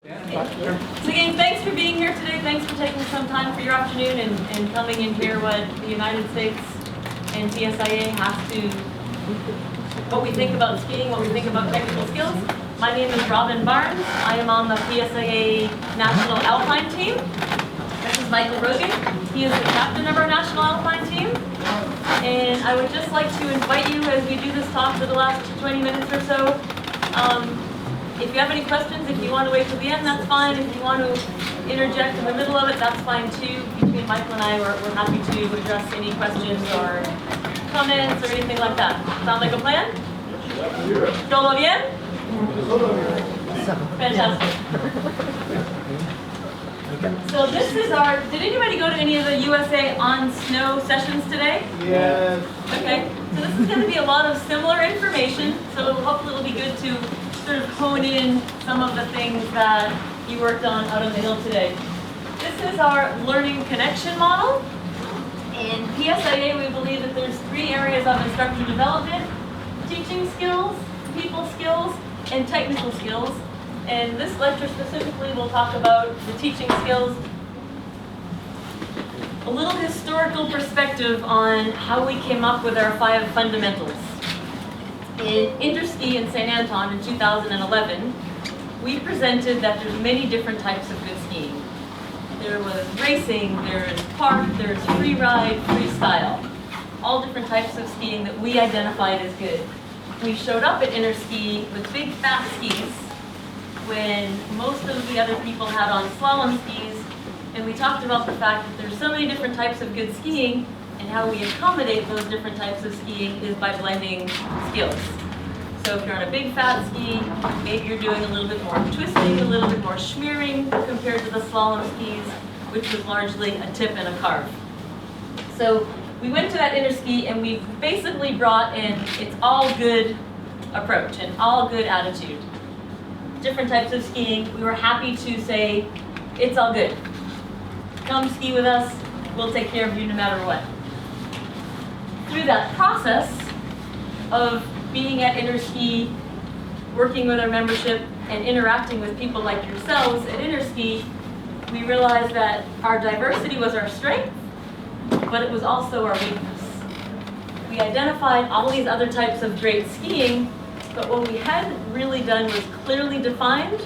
So again, thanks for being here today. Thanks for taking some time for your afternoon and coming in here what the United States and PSIA have to, what we think about skiing, what we think about technical skills. My name is Robin Barnes. I am on the PSIA National Alpine Team. This is Michael Rogan. He is the captain of our National Alpine Team. And I would just like to invite you as we do this talk for the last 20 minutes or so. If you have any questions, if you want to wait till the end, that's fine. If you want to interject in the middle of it, that's fine too. Between Michael and I, we're happy to address any questions or comments or anything like that. Sound like a plan? Todo bien? Fantastic. So this is our, did anybody go to any of the USA on snow sessions today? Yes. Okay, so this is going to be a lot of similar information, so hopefully it'll be good to sort of hone in some of the things that you worked on out on the hill today. This is our learning connection model. In PSIA, we believe that there's 3 areas of instructor development: teaching skills, people skills, and technical skills. And this lecture specifically will talk about the teaching skills. A little historical perspective on how we came up with our 5 fundamentals. In Interski in St. Anton in 2011, we presented that there's many different types of good skiing. There was racing, there's park, there's free ride, freestyle. All different types of skiing that we identified as good. We showed up at Interski with big fat skis when most of the other people had on slalom skis, and we talked about the fact that there's so many different types of good skiing, and how we accommodate those different types of skiing is by blending skills. So if you're on a big fat ski, maybe you're doing a little bit more twisting, a little bit more schmearing compared to the slalom skis, which was largely a tip and a carve. So we went to that Interski and we basically brought in it's all good approach and all good attitude. Different types of skiing, we were happy to say, it's all good. Come ski with us, we'll take care of you no matter what. Through that process of being at Interski, working with our membership, and interacting with people like yourselves at Interski, we realized that our diversity was our strength, but it was also our weakness. We identified all these other types of great skiing, but what we hadn't really done was clearly defined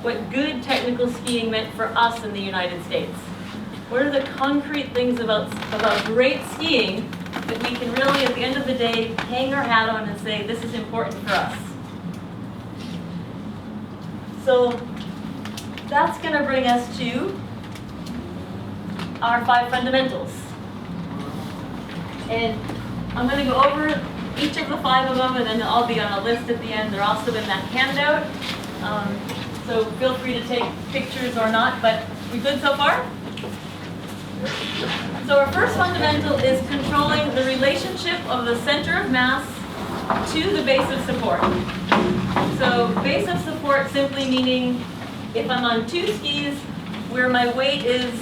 what good technical skiing meant for us in the United States. What are the concrete things about great skiing that we can really, at the end of the day, hang our hat on and say, this is important for us. So that's going to bring us to our 5 fundamentals. And I'm going to go over each of the 5 of them, and then I'll be on a list at the end. They're also in that handout. So feel free to take pictures or not, but we good so far? So our first fundamental is controlling the relationship of the center of mass to the base of support. So base of support simply meaning if I'm on 2 skis, where my weight is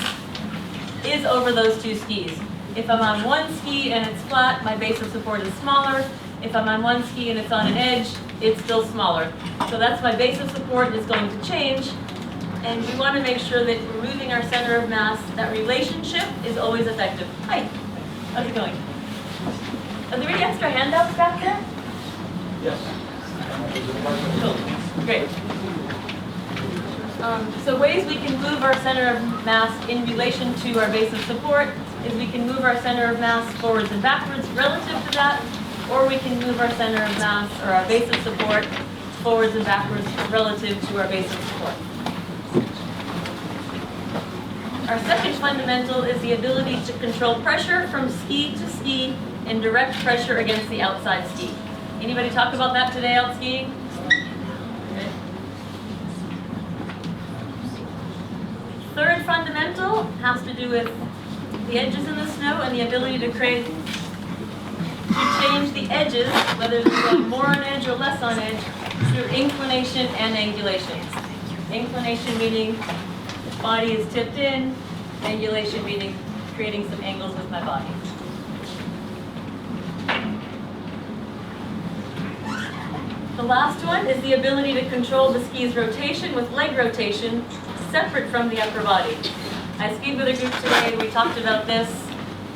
over those 2 skis. If I'm on 1 ski and it's flat, my base of support is smaller. If I'm on 1 ski and it's on an edge, it's still smaller. So that's my base of support is going to change. And we want to make sure that we're moving our center of mass, that relationship is always effective. Hi, how's it going? Are there any extra handouts back there? Yes. Cool, great. So ways we can move our center of mass in relation to our base of support is we can move our center of mass forwards and backwards relative to that, or we can move our center of mass or our base of support forwards and backwards relative to our base of support. Our second fundamental is the ability to control pressure from ski to ski and direct pressure against the outside ski. Anybody talk about that today out skiing? Okay. Third fundamental has to do with the edges in the snow and the ability to change the edges, whether they're going more on edge or less on edge, through inclination and angulation. Inclination meaning body is tipped in, angulation meaning creating some angles with my body. The last one is the ability to control the ski's rotation with leg rotation separate from the upper body. I skied with a group today, we talked about this,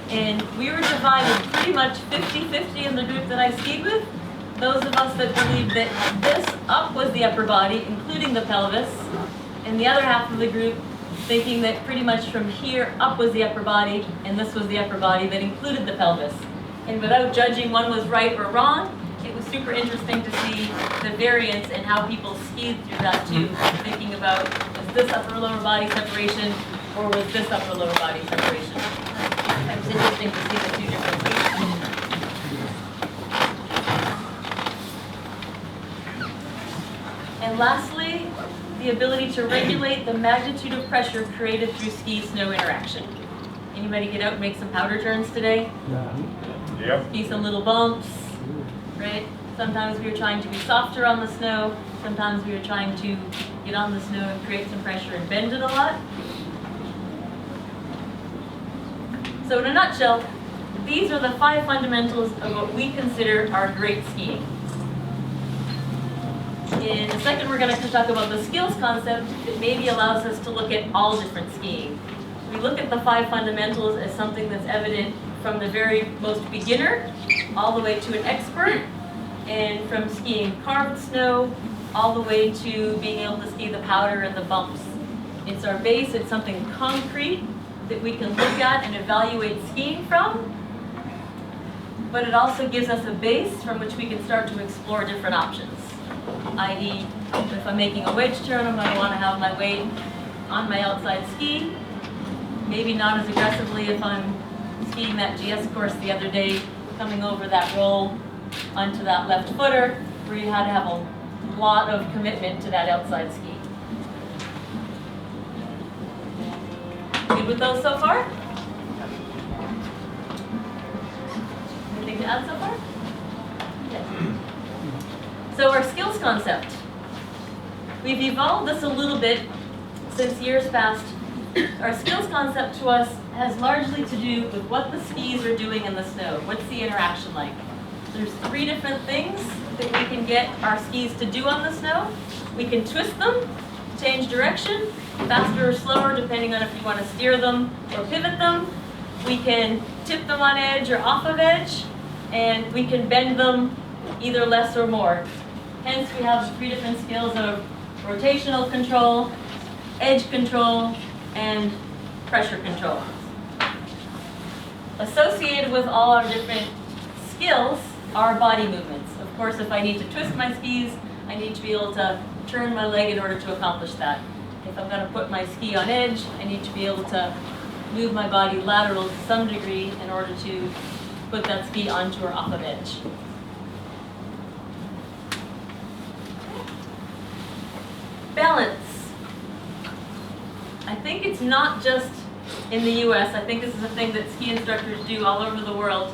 and we were divided pretty much 50-50 in the group that I skied with. Those of us that believed that this up was the upper body, including the pelvis, and the other half of the group thinking that pretty much from here up was the upper body, and this was the upper body that included the pelvis. And without judging one was right or wrong, it was super interesting to see the variance in how people skied through that too, thinking about, was this upper lower body separation, or was this upper lower body separation? It was interesting to see the two differences. And lastly, the ability to regulate the magnitude of pressure created through ski-snow interaction. Anybody get out and make some powder turns today? Yep. Ski some little bumps, right? Sometimes we were trying to be softer on the snow. Sometimes we were trying to get on the snow and create some pressure and bend it a lot. So in a nutshell, these are the 5 fundamentals of what we consider our great skiing. In a second, we're going to talk about the skills concept that maybe allows us to look at all different skiing. We look at the 5 fundamentals as something that's evident from the very most beginner all the way to an expert, and from skiing carved snow all the way to being able to ski the powder and the bumps. It's our base, it's something concrete that we can look at and evaluate skiing from, but it also gives us a base from which we can start to explore different options. I.e., if I'm making a wedge turn, I'm going to want to have my weight on my outside ski. Maybe not as aggressively if I'm skiing that GS course the other day, coming over that roll onto that left footer, where you had to have a lot of commitment to that outside ski. Good with those so far? Anything to add so far? Yes. So our skills concept. We've evolved this a little bit since years past. Our skills concept to us has largely to do with what the skis are doing in the snow. What's the interaction like? There's 3 different things that we can get our skis to do on the snow. We can twist them, change direction, faster or slower depending on if you want to steer them or pivot them. We can tip them on edge or off of edge, and we can bend them either less or more. Hence we have the 3 different skills of rotational control, edge control, and pressure control. Associated with all our different skills are body movements. Of course, if I need to twist my skis, I need to be able to turn my leg in order to accomplish that. If I'm going to put my ski on edge, I need to be able to move my body lateral to some degree in order to put that ski onto or off of edge. Balance. I think it's not just in the US. I think this is a thing that ski instructors do all over the world,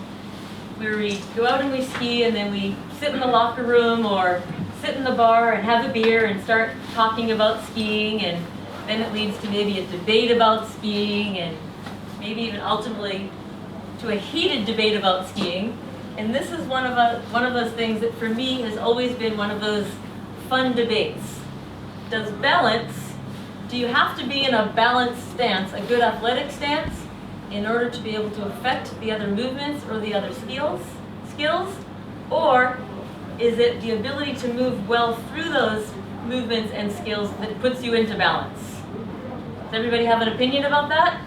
where we go out and we ski and then we sit in the locker room or sit in the bar and have a beer and start talking about skiing, and then it leads to maybe a debate about skiing and maybe even ultimately to a heated debate about skiing. And this is one of those things that for me has always been one of those fun debates. Does balance, do you have to be in a balanced stance, a good athletic stance, in order to be able to affect the other movements or the other skills? Or is it the ability to move well through those movements and skills that puts you into balance? Does everybody have an opinion about that?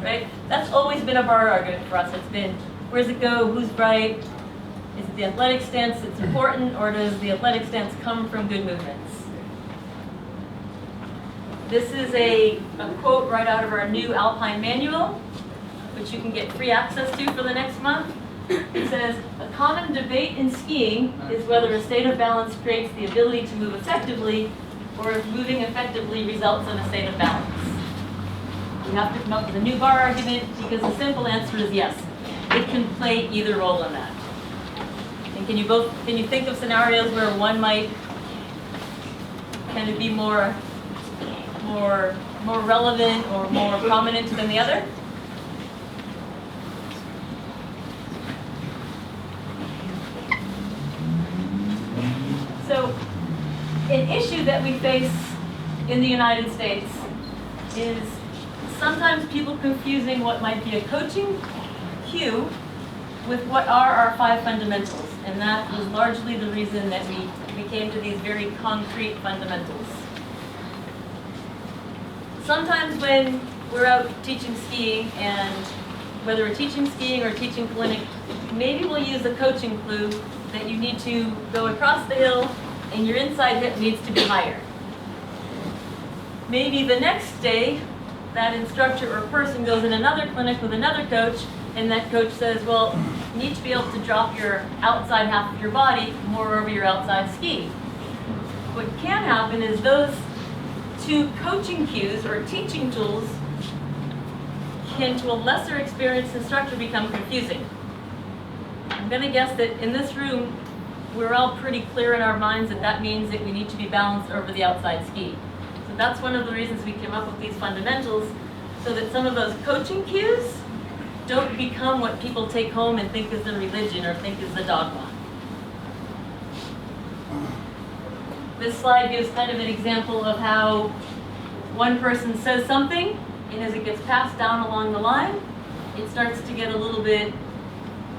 Right? That's always been a bar argument for us. It's been, where does it go? Who's right? Is it the athletic stance that's important, or does the athletic stance come from good movements? This is a quote right out of our new Alpine manual, which you can get free access to for the next month. It says, a common debate in skiing is whether a state of balance creates the ability to move effectively, or if moving effectively results in a state of balance. You have to come up with a new bar argument, because the simple answer is yes. It can play either role in that. And can you think of scenarios where one might kind of be more relevant or more prominent than the other? An issue that we face in the United States is sometimes people confusing what might be a coaching cue with what are our 5 fundamentals. And that was largely the reason that we came to these very concrete fundamentals. Sometimes when we're out teaching skiing, and whether we're teaching skiing or teaching clinic, maybe we'll use a coaching clue that you need to go across the hill and your inside hip needs to be higher. Maybe the next day, that instructor or person goes in another clinic with another coach, and that coach says, well, you need to be able to drop your outside half of your body more over your outside ski. What can happen is those 2 coaching cues or teaching tools can, to a lesser experienced instructor, become confusing. I'm going to guess that in this room, we're all pretty clear in our minds that that means that we need to be balanced over the outside ski. So that's one of the reasons we came up with these fundamentals, so that some of those coaching cues don't become what people take home and think is the religion or think is the dogma. This slide gives kind of an example of how one person says something, and as it gets passed down along the line, it starts to get a little bit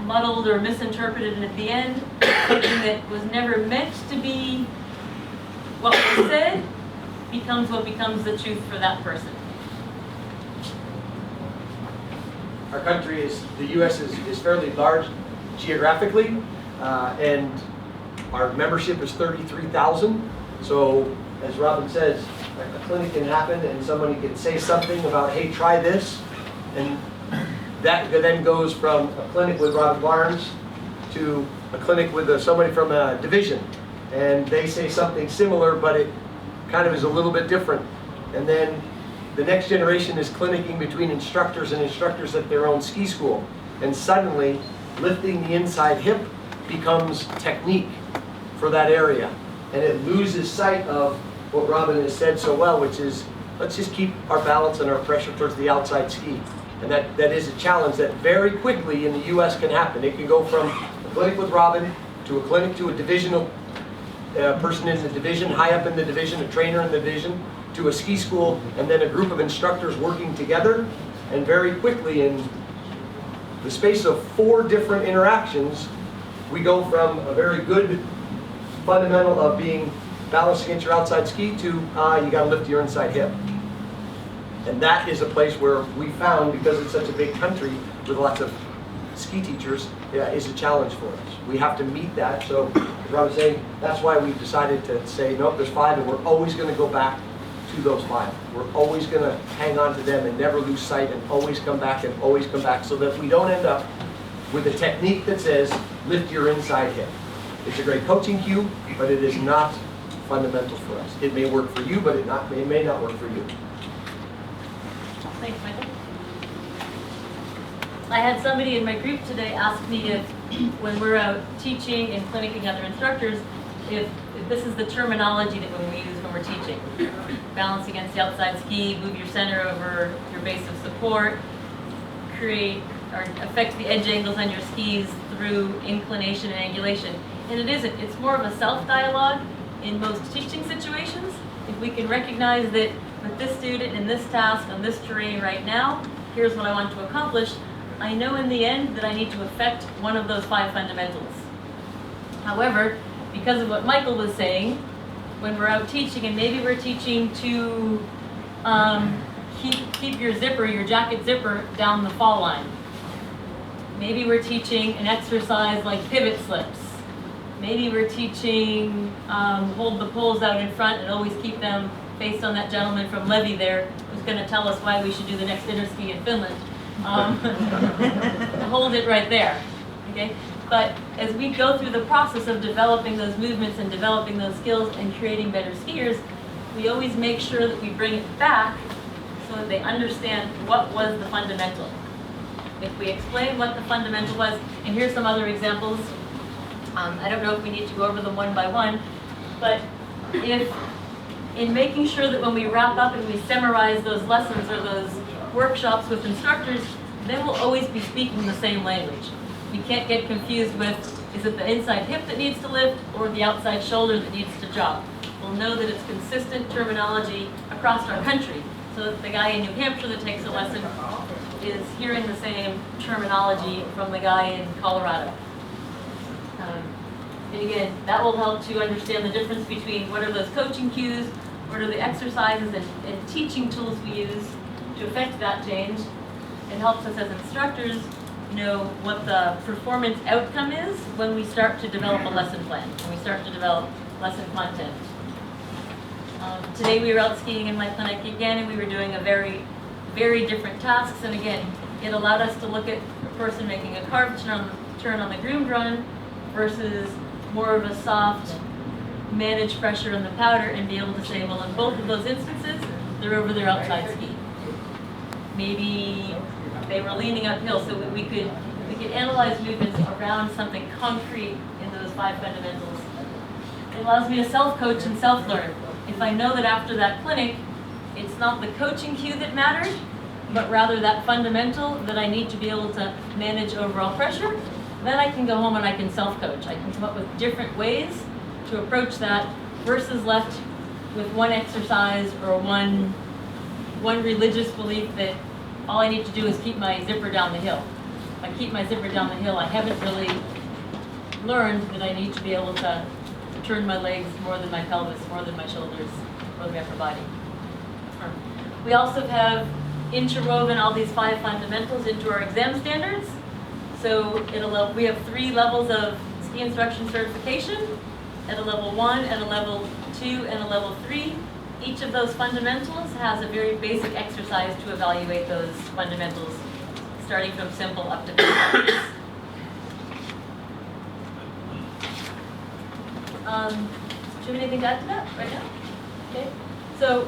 muddled or misinterpreted, and at the end, something that was never meant to be what was said becomes what becomes the truth for that person. Our country the U.S. is fairly large geographically, and our membership is 33,000. So, as Robin says, a clinic can happen and somebody can say something about, hey, try this, and that then goes from a clinic with Robin Barnes to a clinic with somebody from a division, and they say something similar, but it kind of is a little bit different. And then the next generation is clinicking between instructors and instructors at their own ski school, and suddenly lifting the inside hip becomes technique for that area, and it loses sight of what Robin has said so well, which is, let's just keep our balance and our pressure towards the outside ski. And that is a challenge that very quickly in the US can happen. It can go from a clinic with Robin to a clinic to a divisional person in the division, high up in the division, a trainer in the division, to a ski school, and then a group of instructors working together. And very quickly, in the space of 4 different interactions, we go from a very good fundamental of being balanced against your outside ski to you got to lift your inside hip. And that is a place where we found, because it's such a big country with lots of ski teachers, is a challenge for us. We have to meet that. So, as Rob was saying, that's why we've decided to say, nope, there's 5, and we're always going to go back to those 5. We're always going to hang on to them and never lose sight, and always come back and always come back, so that we don't end up with a technique that says, lift your inside hip. It's a great coaching cue, but it is not fundamental for us. It may work for you, but it may not work for you. Thanks, Michael. I had somebody in my group today ask me if, when we're out teaching and clinicking other instructors, if this is the terminology that we use when we're teaching. Balance against the outside ski, move your center over your base of support, create or affect the edge angles on your skis through inclination and angulation. And it isn't. It's more of a self-dialogue in most teaching situations. If we can recognize that with this student in this task on this terrain right now, here's what I want to accomplish, I know in the end that I need to affect one of those 5 fundamentals. However, because of what Michael was saying, when we're out teaching, and maybe we're teaching to keep your zipper, your jacket zipper, down the fall line. Maybe we're teaching an exercise like pivot slips. Maybe we're teaching hold the poles out in front and always keep them based on that gentleman from Levy there who's going to tell us why we should do the next Interski in Finland. Hold it right there. Okay? But as we go through the process of developing those movements and developing those skills and creating better skiers, we always make sure that we bring it back so that they understand what was the fundamental. If we explain what the fundamental was, and here's some other examples. I don't know if we need to go over them one by one, but if in making sure that when we wrap up and we summarize those lessons or those workshops with instructors, then we'll always be speaking the same language. We can't get confused with, is it the inside hip that needs to lift or the outside shoulder that needs to drop? will know that it's consistent terminology across our country. So that the guy in New Hampshire that takes a lesson is hearing the same terminology from the guy in Colorado. And again, that will help to understand the difference between what are those coaching cues, what are the exercises and teaching tools we use to affect that change. It helps us as instructors know what the performance outcome is when we start to develop a lesson plan, when we start to develop lesson content. Today we were out skiing in my clinic again, and we were doing a very different tasks. And again, it allowed us to look at a person making a carved turn on the groomed run versus more of a soft, managed pressure on the powder, and be able to say, well, in both of those instances, they're over their outside ski. Maybe they were leaning uphill, so we could analyze movements around something concrete in those 5 fundamentals. It allows me to self-coach and self-learn. If I know that after that clinic, it's not the coaching cue that mattered, but rather that fundamental that I need to be able to manage overall pressure, then I can go home and I can self-coach. I can come up with different ways to approach that versus left with one exercise or one religious belief that all I need to do is keep my zipper down the hill. If I keep my zipper down the hill, I haven't really learned that I need to be able to turn my legs more than my pelvis, more than my shoulders, more than my upper body. We also have interwoven all these 5 fundamentals into our exam standards. So we have 3 levels of ski instruction certification, at a level 1, at a level 2, and a level 3. Each of those fundamentals has a very basic exercise to evaluate those fundamentals, starting from simple up to complex. Do you have anything to add to that right now? Okay. So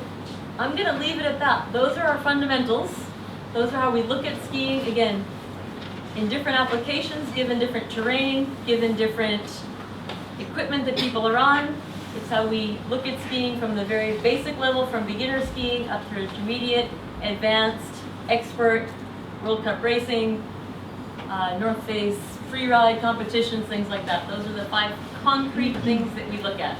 I'm going to leave it at that. Those are our fundamentals. Those are how we look at skiing, again, in different applications, given different terrain, given different equipment that people are on. It's how we look at skiing from the very basic level, from beginner skiing up through intermediate, advanced, expert, World Cup racing, North Face, free ride competitions, things like that. Those are the 5 concrete things that we look at.